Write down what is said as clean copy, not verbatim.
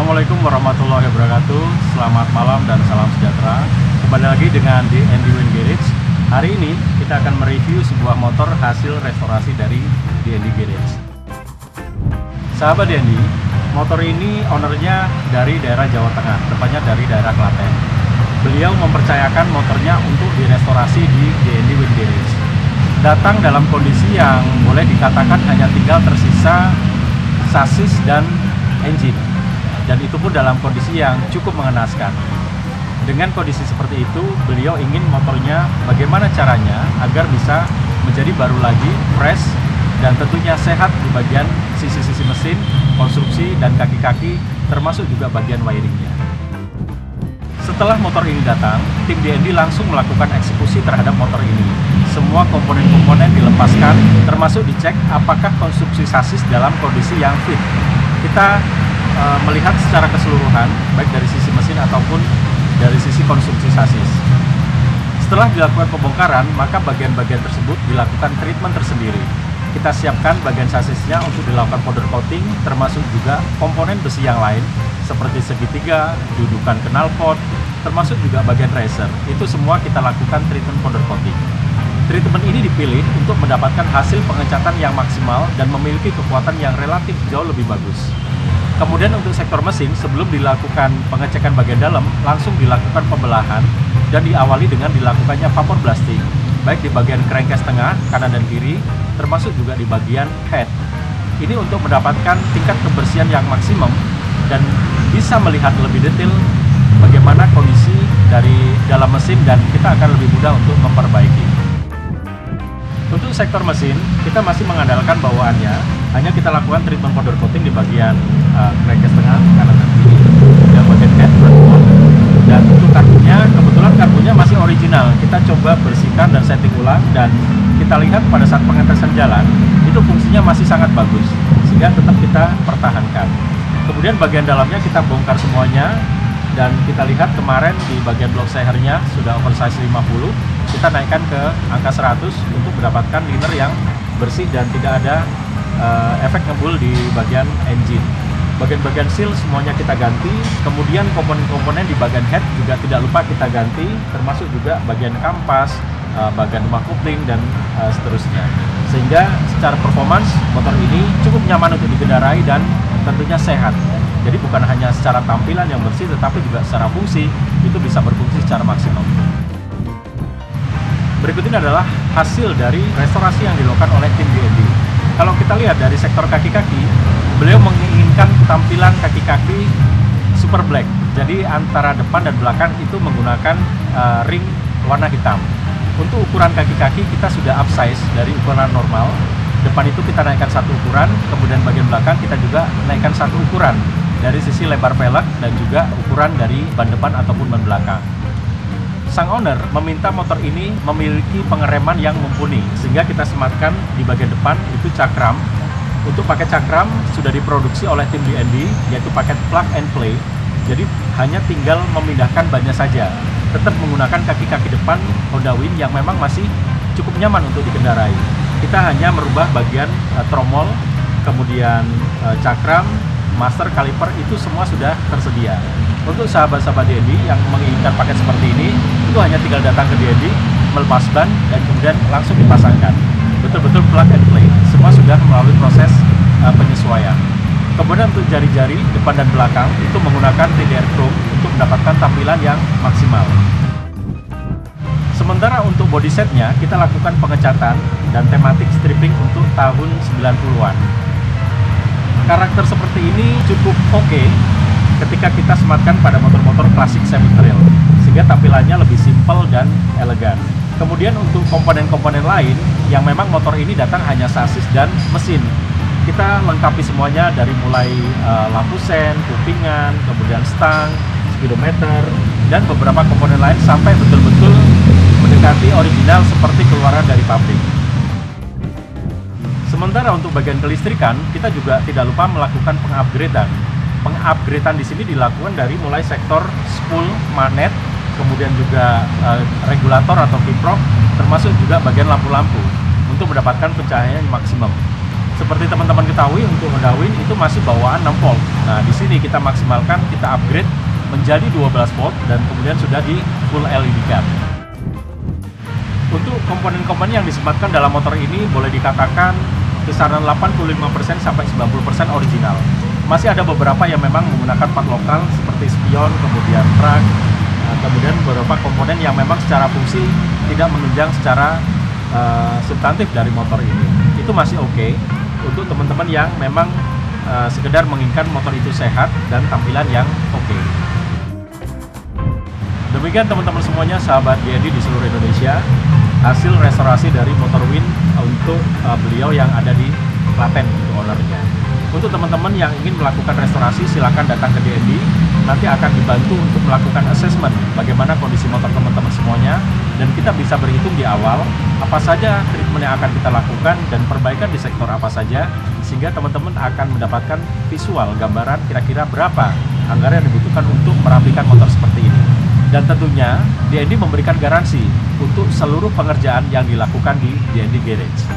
Assalamualaikum warahmatullahi wabarakatuh. Selamat malam dan salam sejahtera. Kembali lagi dengan D&D Wind Garage. Hari ini kita akan mereview sebuah motor hasil restorasi dari D&D Garage. Sahabat D&D, motor ini ownernya dari daerah Jawa Tengah, tepatnya dari daerah Klaten. Beliau mempercayakan motornya untuk direstorasi di D&D Wind Garage. Datang dalam kondisi yang boleh dikatakan hanya tinggal tersisa sasis dan engine, dan itu pun dalam kondisi yang cukup mengenaskan. Dengan kondisi seperti itu, beliau ingin motornya bagaimana caranya agar bisa menjadi baru lagi, fresh, dan tentunya sehat di bagian sisi-sisi mesin, konstruksi, dan kaki-kaki, termasuk juga bagian wiringnya. Setelah motor ini datang, tim D&D langsung melakukan eksekusi terhadap motor ini. Semua komponen-komponen dilepaskan, termasuk dicek apakah konstruksi sasis dalam kondisi yang fit. Kita melihat secara keseluruhan, baik dari sisi mesin ataupun dari sisi konstruksi sasis. Setelah dilakukan pembongkaran, maka bagian-bagian tersebut dilakukan treatment tersendiri. Kita siapkan bagian sasisnya untuk dilakukan powder coating, termasuk juga komponen besi yang lain, seperti segitiga, dudukan knalpot, termasuk juga bagian racer. Itu semua kita lakukan treatment powder coating. Treatment ini dipilih untuk mendapatkan hasil pengecatan yang maksimal dan memiliki kekuatan yang relatif jauh lebih bagus. Kemudian untuk sektor mesin, sebelum dilakukan pengecekan bagian dalam, langsung dilakukan pembelahan dan diawali dengan dilakukannya vapor blasting, baik di bagian crankcase tengah, kanan dan kiri, termasuk juga di bagian head. Ini untuk mendapatkan tingkat kebersihan yang maksimum dan bisa melihat lebih detail bagaimana kondisi dari dalam mesin, dan kita akan lebih mudah untuk memperbaiki. Untuk sektor mesin, kita masih mengandalkan bawaannya, hanya kita lakukan treatment powder coating di bagian crankcase tengah, kanan dan kiri, dan bagian head, dan untuk karbunya, kebetulan karbunya masih original. Kita coba bersihkan dan setting ulang, dan kita lihat pada saat pengetesan jalan, itu fungsinya masih sangat bagus, sehingga tetap kita pertahankan. Kemudian bagian dalamnya kita bongkar semuanya, dan kita lihat kemarin di bagian block sehernya sudah oversize 50, kita naikkan ke angka 100 untuk mendapatkan liner yang bersih dan tidak ada efek ngebul di bagian engine. Bagian-bagian seal semuanya kita ganti, kemudian komponen-komponen di bagian head juga tidak lupa kita ganti, termasuk juga bagian kampas, bagian rumah kopling, dan seterusnya. Sehingga secara performance motor ini cukup nyaman untuk dikendarai dan tentunya sehat. Jadi bukan hanya secara tampilan yang bersih, tetapi juga secara fungsi itu bisa berfungsi secara maksimum. Berikut ini adalah hasil dari restorasi yang dilakukan oleh tim D&D. Kalau kita lihat dari sektor kaki-kaki, beliau menginginkan tampilan kaki-kaki super black. Jadi antara depan dan belakang itu menggunakan ring warna hitam. Untuk ukuran kaki-kaki kita sudah upsize dari ukuran normal. Depan itu kita naikkan satu ukuran, kemudian bagian belakang kita juga naikkan satu ukuran dari sisi lebar velg dan juga ukuran dari ban depan ataupun ban belakang. Sang owner meminta motor ini memiliki pengereman yang mumpuni, sehingga kita sematkan di bagian depan itu cakram. Untuk paket cakram sudah diproduksi oleh tim D&D, yaitu paket plug and play. Jadi hanya tinggal memindahkan bannya saja. Tetap menggunakan kaki-kaki depan Honda Wind yang memang masih cukup nyaman untuk dikendarai. Kita hanya merubah bagian tromol, kemudian cakram, master, kaliper, itu semua sudah tersedia. Untuk sahabat-sahabat D&D yang menginginkan paket seperti ini, itu hanya tinggal datang ke D&D, melepas ban, dan kemudian langsung dipasangkan. Betul-betul plug and play, semua sudah melalui proses penyesuaian. Kemudian untuk jari-jari depan dan belakang itu menggunakan TDR Chrome untuk mendapatkan tampilan yang maksimal. Sementara untuk body setnya, kita lakukan pengecatan dan tematik stripping untuk tahun 90-an. Karakter seperti ini cukup oke ketika kita sematkan pada motor-motor klasik semi-trail, sehingga tampilannya lebih simpel dan elegan. Kemudian untuk komponen-komponen lain yang memang motor ini datang hanya sasis dan mesin, kita lengkapi semuanya dari mulai lampu sen, kupingan, kemudian stang, speedometer, dan beberapa komponen lain sampai betul-betul mendekati original seperti keluaran dari pabrik. Sementara untuk bagian kelistrikan, kita juga tidak lupa melakukan pengupgradean. Pengupgradean di sini dilakukan dari mulai sektor spool, magnet, kemudian juga regulator atau kiprok, termasuk juga bagian lampu-lampu untuk mendapatkan pencahayaan yang maksimum. Seperti teman-teman ketahui, untuk Honda Win itu masih bawaan 6 volt. Nah, di sini kita maksimalkan, kita upgrade menjadi 12 volt dan kemudian sudah di full LED kan. Untuk komponen-komponen yang disematkan dalam motor ini boleh dikatakan kisaran 85% sampai 90% original. Masih ada beberapa yang memang menggunakan part lokal seperti spion, kemudian truk, kemudian beberapa komponen yang memang secara fungsi tidak menunjang secara substantif dari motor ini. Itu masih oke untuk teman-teman yang memang sekedar menginginkan motor itu sehat dan tampilan yang oke. Demikian teman-teman semuanya, sahabat DND di seluruh Indonesia, hasil restorasi dari motor Win untuk beliau yang ada di Klaten, itu ownernya. Untuk teman-teman yang ingin melakukan restorasi, silakan datang ke DND. Nanti akan dibantu untuk melakukan assessment bagaimana kondisi motor teman-teman semuanya, dan kita bisa berhitung di awal apa saja treatment yang akan kita lakukan dan perbaikan di sektor apa saja, sehingga teman-teman akan mendapatkan visual gambaran kira-kira berapa anggaran yang dibutuhkan untuk merapikan motor seperti ini. Dan tentunya DND memberikan garansi untuk seluruh pengerjaan yang dilakukan di DND Garage.